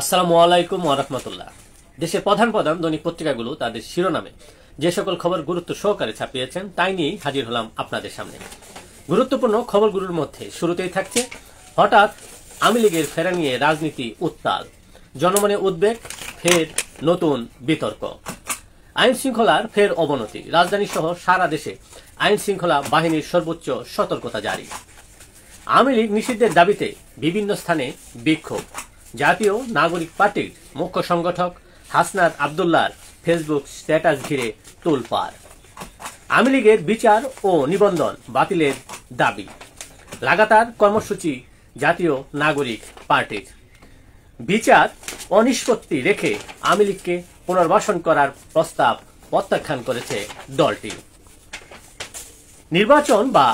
আসসালামু আলাইকুম ওয়া রাহমাতুল্লাহ। দেশের প্রধান প্রধান দৈনিক পত্রিকাগুলো তাদের শিরোনামে যে সকল খবর গুরুত্ব সহকারে ছাপিয়েছেন তাই নিয়েই হাজির হলাম আপনাদের সামনে। গুরুত্বপূর্ণ খবরগুলোর মধ্যে শুরুতেই থাকছে হঠাৎ আওয়ামী লীগের ফেরা নিয়ে রাজনীতি উত্তাল, জনমনে উদ্বেগ, ফের নতুন বিতর্ক। আইন শৃঙ্খলার ফের অবনতি, রাজধানী সহ সারা দেশে আইন শৃঙ্খলা বাহিনীর সর্বোচ্চ সতর্কতা জারি। আওয়ামী লীগ নিষিদ্ধের দাবিতে বিভিন্ন স্থানে বিক্ষোভ। জাতীয় নাগরিক পার্টির মুখ্য সংগঠক হাসনাত আব্দুল্লাহর ফেসবুক স্ট্যাটাস ঘিরে তোলপাড়। আওয়ামী লীগের বিচার ও নিবন্ধন বাতিলের দাবি, লাগাতার কর্মসূচি জাতীয় নাগরিক পার্টির। বিচার অনিষ্পত্তি রেখে আওয়ামী লীগকে পুনর্বাসন করার প্রস্তাব প্রত্যাখ্যান করেছে দলটি। নির্বাচন বা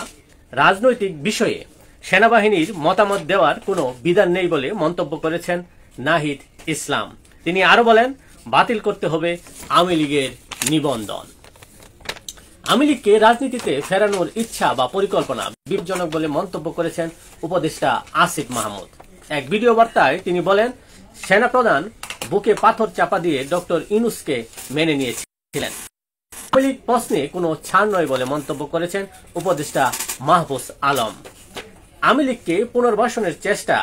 রাজনৈতিক বিষয়ে সেনাবাহিনীর মতামত দেওয়ার কোনো বিধান নেই বলে মন্তব্য করেছেন নাহিদ ইসলাম। তিনি আরো বলেন, বাতিল করতে হবে আওয়ামী লীগের নিবন্ধন। আওয়ামী লীগকে রাজনীতিতে ফেরানোর ইচ্ছা বা পরিকল্পনা বিপজ্জনক বলে মন্তব্য করেছেন উপদেষ্টা আসিফ মাহমুদ। এক ভিডিও বার্তায় তিনি বলেন, সেনাপ্রধান বুকে পাথর চাপা দিয়ে ডক্টর ইউনূসকে মেনে নিয়েছিলেন। আওয়ামী লীগ প্রশ্নে কোনো ছাড় নয় বলে মন্তব্য করেছেন উপদেষ্টা মাহফুজ আলম। আওয়ামী লীগকে পুনর্বাসনের চেষ্টা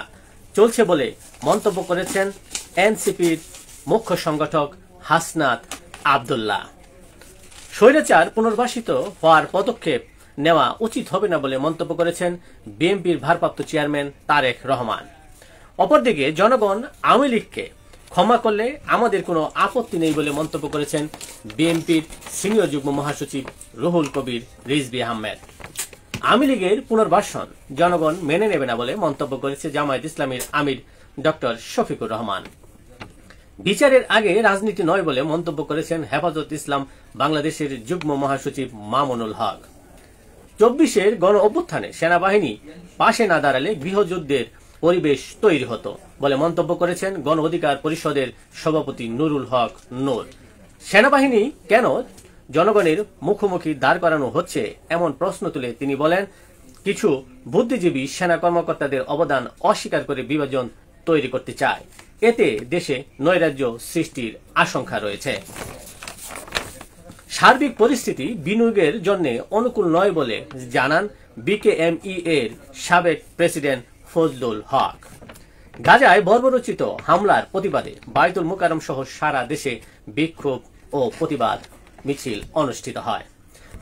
চলছে বলে মন্তব্য করেছেন এনসিপির মুখ্য সংগঠক হাসনাত আব্দুল্লাহ। স্বৈরাচার পুনর্বাসিত হওয়ার পদক্ষেপ নেওয়া উচিত হবে না বলে মন্তব্য করেছেন বিএনপির ভারপ্রাপ্ত চেয়ারম্যান তারেক রহমান। অপরদিকে জনগণ আওয়ামী লীগকে ক্ষমা করলে আমাদের কোনো আপত্তি নেই বলে মন্তব্য করেছেন বিএনপির সিনিয়র যুগ্ম মহাসচিব রুহুল কবির রিজভী আহমেদ। আওয়ামী লীগের পুনর্বাসন জনগণ মেনে নেবে না বলে মন্তব্য করেছে জামায়াত ইসলামীর আমির ডক্টর শফিকুর রহমান। বিচারের আগে রাজনীতি নয় বলে মন্তব্য করেছেন হেফাজত ইসলাম বাংলাদেশের যুগ্ম মহাসচিব মামুনুল হক। 24-এর গণ অভ্যুত্থানে সেনাবাহিনী পাশে না দাঁড়ালে গৃহযুদ্ধের পরিবেশ তৈরি হতো বলে মন্তব্য করেছেন গণ অধিকার পরিষদের সভাপতি নুরুল হক নূর। সেনাবাহিনী কেন জনগণের মুখোমুখি দাঁড় করানো হচ্ছে এমন প্রশ্ন তুলে তিনি বলেন, কিছু বুদ্ধিজীবী সেনা কর্মকর্তাদের অবদান অস্বীকার করে বিভাজন তৈরি করতে চায়। এতে দেশে নৈরাজ্য সৃষ্টির আশঙ্কা রয়েছে। সার্বিক পরিস্থিতি বিনিয়োগের জন্য অনুকূল নয় বলে জানান বিকেএমই এর সাবেক প্রেসিডেন্ট ফজলুল হক। গাজায় বর্বরোচিত হামলার প্রতিবাদে বায়তুল মুকাররম সহ সারা দেশে বিক্ষোভ ও প্রতিবাদ মিছিল অনুষ্ঠিত হয়।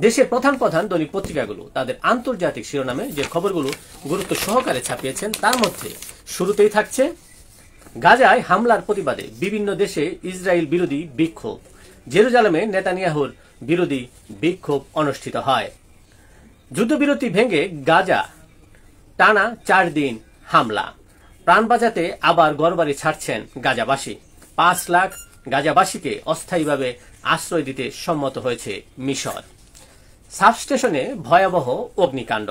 দেশের প্রধান প্রধান দৈনিক পত্রিকাগুলো তাদের আন্তর্জাতিক শিরোনামে যে খবরগুলো গুরুত্ব সহকারে ছাপিয়েছেন তার মধ্যে শুরুতেই থাকছে গাজায় হামলার প্রতিবাদে বিভিন্ন দেশে ইসরায়েল বিরোধী বিক্ষোভ। জেরুজালেমে নেতানিয়াহুর বিরোধী বিক্ষোভ অনুষ্ঠিত হয়। যুদ্ধবিরতি ভেঙে গাজা টানা 4 দিন হামলা, প্রাণ বাঁচাতে আবার ঘরবাড়ি ছাড়ছেন গাজাবাসী। 5 লাখ গাজাবাসীকে অস্থায়ীভাবে আশ্রয় দিতে সম্মত হয়েছে মিশর। সাবস্টেশনে ভয়াবহ অগ্নিকাণ্ড,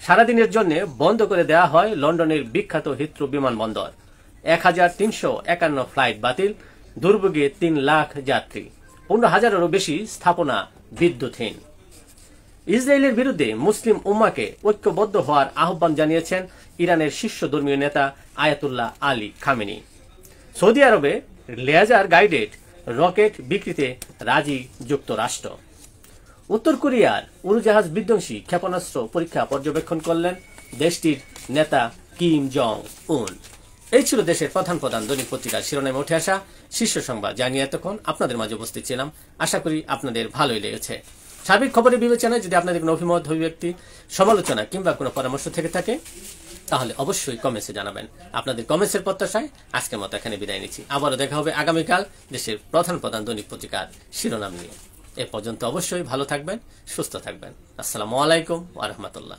সারাদিনের জন্য বন্ধ করে দেওয়া হয় লন্ডনের বিখ্যাত হিথ্রো বিমানবন্দর। 1351 ফ্লাইট বাতিল, দুর্ভোগে 3 লাখ যাত্রী, 15,000-এরও বেশি স্থাপনা বিদ্যুৎহীন। ইসরায়েলের বিরুদ্ধে মুসলিম উম্মাকে ঐক্যবদ্ধ হওয়ার আহ্বান জানিয়েছেন ইরানের শীর্ষ ধর্মীয় নেতা আয়াতুল্লাহ আলী খামেনি। সৌদি আরবে লেজার গাইডেড রকেট বিক্রিতে রাজি যুক্তরাষ্ট্র। উত্তর কোরিয়ার উড়োজাহাজ বিধ্বংসী ক্ষেপণাস্ত্র পরীক্ষা পর্যবেক্ষণ করলেন দেশটির নেতা কিম জং উন। এই ছিল দেশের প্রধান প্রধান দৈনিক পত্রিকার শিরোনামে উঠে আসা শীর্ষ সংবাদ, জানিয়ে এতক্ষণ আপনাদের মাঝে উপস্থিত ছিলাম। আশা করি আপনাদের ভালোই লেগেছে। সার্বিক খবরের বিবেচনায় যদি আপনাদের কোনো অভিমত, অভিব্যক্তি, সমালোচনা কিংবা কোনো পরামর্শ থেকে থাকে তাহলে অবশ্যই কমেন্টসে জানাবেন। আপনাদের কমেন্টসের প্রত্যাশায় আজকের মতো এখানে বিদায় নিচ্ছি। আবারও দেখা হবে আগামীকাল দেশের প্রধান প্রধান দৈনিক পত্রিকার শিরোনাম নিয়ে। এ পর্যন্ত অবশ্যই ভালো থাকবেন, সুস্থ থাকবেন। আসসালামু আলাইকুম ওয়া রাহমাতুল্লাহ।